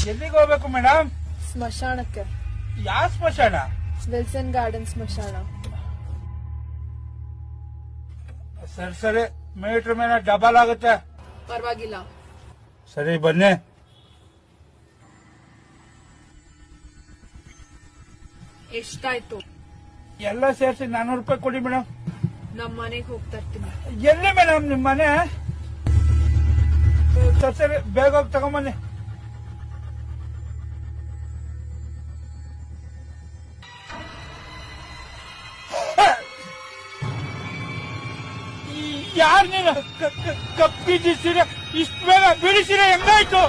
ಎಲ್ಲಿಗೆ ಹೋಗ್ಬೇಕು ಮೇಡಮ್? ಸ್ಮಶಾನಕ್ಕೆ. ಯಾವ ಸ್ಮಶಾನ? ವಿಲ್ಸನ್ ಗಾರ್ಡನ್ ಸ್ಮಶಾನ. ಸರಿ ಸರಿ, ಮೀಟರ್ ಮೇಲೆ ಡಬಲ್ ಆಗುತ್ತೆ. ಪರವಾಗಿಲ್ಲ. ಸರಿ ಬನ್ನಿ. ಎಷ್ಟಾಯ್ತು? ಎಲ್ಲ ಸೇರಿಸಿ 400 ರೂಪಾಯಿ ಕೊಡಿ ಮೇಡಮ್. ನಮ್ಮ ಮನೆಗೆ ಹೋಗ್ತಾ ಇರ್ತೀನಿ. ಎಲ್ಲಿ ಮೇಡಮ್ ನಿಮ್ ಮನೆ? ಸರಿ ಸರಿ, ಬೇಗ ಹೋಗಿ ತಗೊಂಬನ್ನಿ. ಯಾರು ನೀನು? ಕಪ್ಪಿದ್ದ ಸೀರೆ ಇಷ್ಟು ಬೇಗ ಬಿಡಿಸಿರ ಹೆಂಗಾಯ್ತು?